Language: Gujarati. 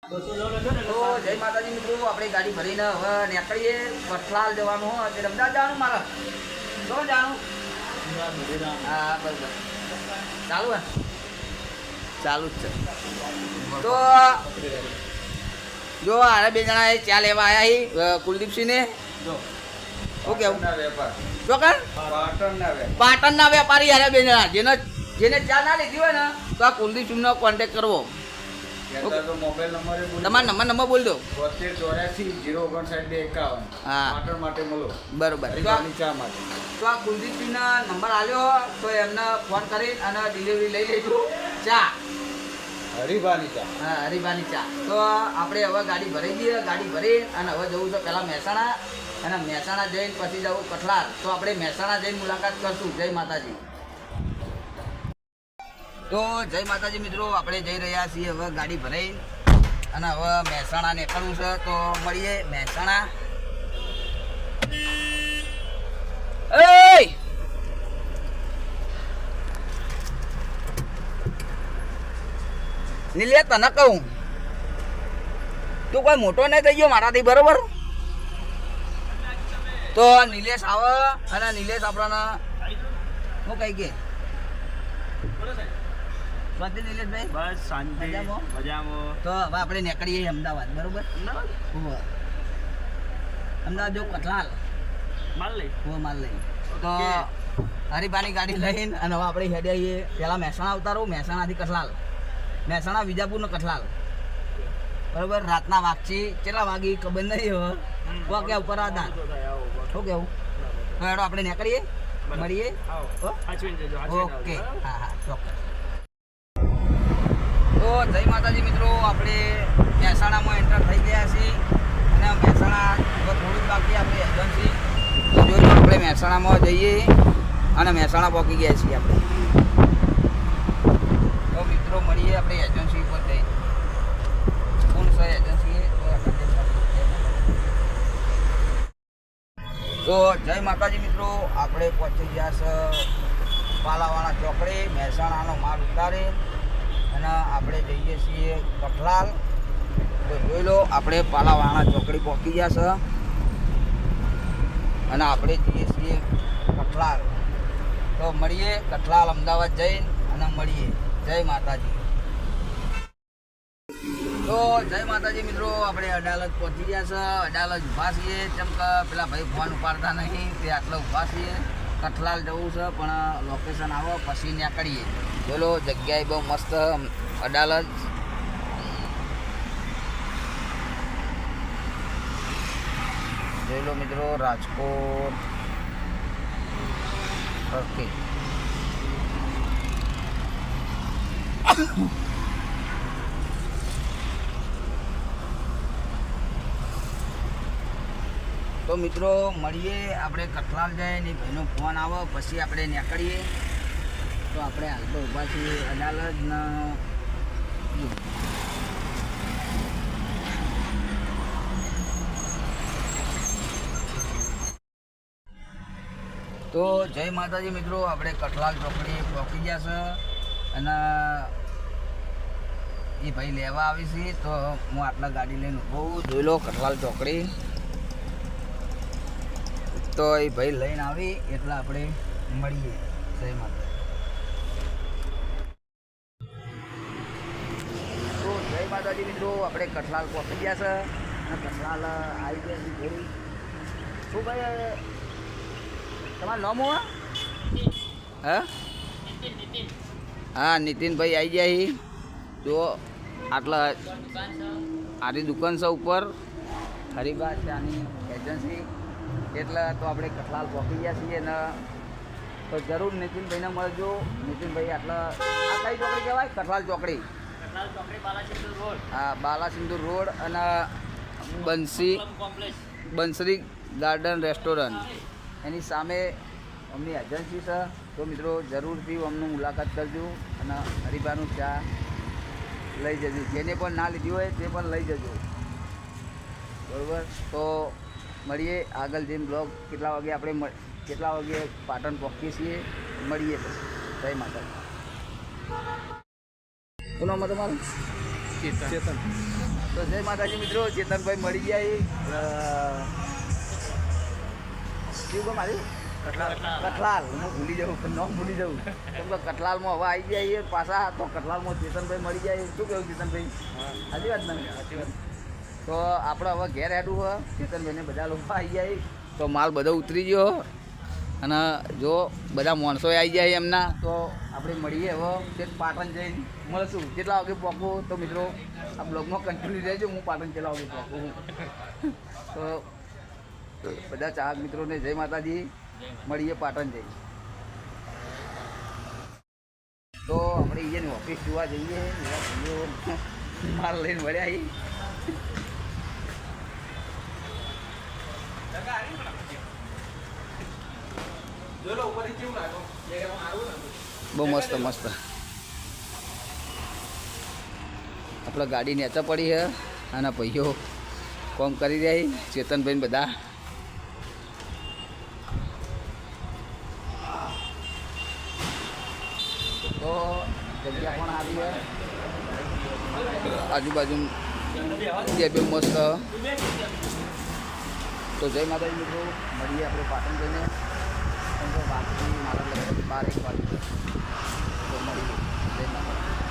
તો જય માતાજી મિત્રો, આપણે ગાડી ભરીને હવે નીકળીએ. કઠલાલ જવાનું હોય એટલે અમદાવાદ જવાનું મારે તો જવાનું. હા બરાબર, ચાલુ હે, ચાલુ જ છે. તો જો આરે બે જણા ચા લેવા આવ્યા કુલદીપસિંહ ને. શું કેવું ચોકન પાટણના વેપારી આરે બે જણા, જેને ચા ના લીધી હોય ને તો આ કુલદીપસિંહનો કોન્ટેક્ટ કરવો. તમારો નંબર બોલ દો. 7284 હા માટે મળો. બરોબર. ચા માટે તો આ કુલદીપસિંહના નંબર આવ્યો તો એમને ફોન કરી અને ડિલિવરી લઈ લઈશું. ચા હરિભાની ચા. હા હરિભાની ચા. તો આપણે હવે ગાડી ભરી દઈએ. ગાડી ભરી અને હવે જવું છે પહેલાં મહેસાણા, અને મહેસાણા જઈને પછી જવું કઠલાલ. તો આપણે મહેસાણા જઈને મુલાકાત કરશું. જય માતાજી. તો જય માતાજી મિત્રો, આપણે જઈ રહ્યા છીએ હવે ગાડી ભરાઈ અને હવે મહેસાણા નીકળવું છે. તો મળીએ મહેસાણા. નીલે તને કહું, તું કોઈ મોટો નહીં થઈ ગયો મારાથી, બરોબર? તો નિલેશ આવે અને નિલેશ આપણને શું કહી કે નિલેશભાઈ બસ શાંતિ મજામાં. તો હવે આપણે નીકળીએ અમદાવાદ, બરોબર? અમદાવાદ જો કઠલાલ માલ લઈ માલ લઈ. તો હરિભાની ગાડી લઈને અને હવે આપણે હેડે આવીએ. પહેલાં મહેસાણા ઉતારું, મહેસાણાથી કઠલાલ, મહેસાણા વિજાપુર ને કઠલાલ, બરોબર? રાતના વાગચી કેટલા વાગી ખબર નહીં હવે, વાગ્યા ઉપર હતા. શું કેવું? તો હેડો આપણે નીકળીએ, મળીએ. ઓકે, હા હા ચોક્કસ. તો જય માતાજી મિત્રો, આપણે મહેસાણામાં એન્ટર થઈ ગયા છીએ અને મહેસાણા થોડુંક બાકી આપણે એજન્સી. તો જોયું આપણે મહેસાણામાં જઈએ અને મહેસાણા પહોંચી ગયા છીએ આપણે. તો મિત્રો મળીએ આપણે એજન્સી ઉપર જઈ. કોણ છે એજન્સી? તો જય માતાજી મિત્રો, આપણે પહોંચી ગયા છે પાલાવાળા ચોકડી. મહેસાણાનો માલ ઉતારી અને આપણે જઈએ છીએ કઠલાલ. તો જોઈ લો આપણે પાલાવાળા ચોકડી પહોંચી ગયા છે અને આપણે જઈએ છીએ કઠલાલ. તો મળીએ કઠલાલ અમદાવાદ જઈને અને મળીએ. જય માતાજી. તો જય માતાજી મિત્રો, આપણે અડાલજ પહોંચી ગયા છે. અડાલજ ઊભા છીએ કેમ કે પેલા ભાઈ ફોન ઉપાડતા નહીં, તે આટલા ઊભા છીએ. કઠલાલ જવું છે પણ લોકેશન આવો પછી નીકળીએ. બોલો જગ્યાએ બહુ મસ્ત અડાલજ. જોઈ લો મિત્રો રાજકોટ. ઓકે. તો મિત્રો મળીએ આપણે કઠલાલ જાય ને ભાઈનો ફોન આવે પછી આપણે નીકળીએ. તો આપણે હાલ તો ઊભા છીએ અડાલજના. તો જય માતાજી મિત્રો, આપણે કઠલાલ ચોકડી પહોંચી ગયા છે અને એ ભાઈ લેવા આવી છે. તો હું આટલા ગાડી લઈને ઊભો. જોઈ લો કઠલાલ ચોકડી. તો એ ભાઈ લઈને આવી એટલે આપણે મળીએ. જય માતા. તો જય માતાજી મિત્રો, આપણે કઠલાલ પહોંચી ગયા છે અને કઠલાલ આવી ગયા છે ભાઈ. શું ભાઈ તમારું નામ હોય? હા નીતિનભાઈ આવી ગયા. જો આટલા આરી દુકાન છે ઉપર હરિભા છે આની એજન્સી. એટલે તો આપણે કઠલાલ પહોંચી ગયા છીએ ને તો જરૂર નીતિનભાઈને મળજો. નીતિનભાઈ આટલા આ કઈ ચોકડી કહેવાય? કઠલાલ ચોકડી. હા બાલાસિંદુર રોડ અને બંસરી ગાર્ડન રેસ્ટોરન્ટ એની સામે અમની એજન્સી છે. તો મિત્રો જરૂરથી અમનું મુલાકાત કરજો અને હરિભાનું ચા લઈ જજો. જેને પણ ના લીધી હોય તે પણ લઈ જજો, બરાબર? તો મળીએ આગળ જઈને બ્લોગ કેટલા વાગે આપણે કેટલા વાગે પાટણ પહોંચીએ છીએ મળીએ. જય માતા. શું નામ તમારું? ચેતન. તો જય માતાજી મિત્રો, ચેતનભાઈ મળી ગયા. શું કહો મારી કઠલાલ, હું ભૂલી જાઉં પણ નામ ભૂલી જાઉં કેમ કે કઠલાલમાં હવે આવી જાય પાછા. તો કઠલાલમાં ચેતનભાઈ મળી જાય. શું કહ્યું ચેતનભાઈ? સાચી વાત ને? તો આપણે હવે ઘેર હેડું હોય. ચેતનભાઈને બધા લોકો આવી જાય તો માલ બધો ઉતરી ગયો અને જો બધા માણસો આવી જાય એમના તો આપણે મળીએ હવે તે પાટણ જઈને મળશું. કેટલા વાગે પહોંચવું તો મિત્રો આ બ્લોગમાં કન્ટિન્યુ રહેજો. હું પાટણ કેટલા વાગે પહોંચું તો બધા ચાહક મિત્રોને જય માતાજી. મળીએ પાટણ જઈ. તો આપણે અહીંયાની ઓફિસ જોવા જઈએ. એવા ભાઈઓ માલ લઈને વળ્યા અહીં. બહુ મસ્ત મસ્ત આપણે ગાડી નેચા પડી છે અને ભાઈઓ કોમ કરી રહ્યા. ચેતનભાઈ બધા તો જગ્યા પણ આવી છે. આજુબાજુ જે બી મસ્ત. તો જય માતાજી મિત્રો, મળીએ આપણે પાટણ જઈને. વાગતી મારા લગભગ 12-1 વાગે તો મળીએ. જય માતાજી.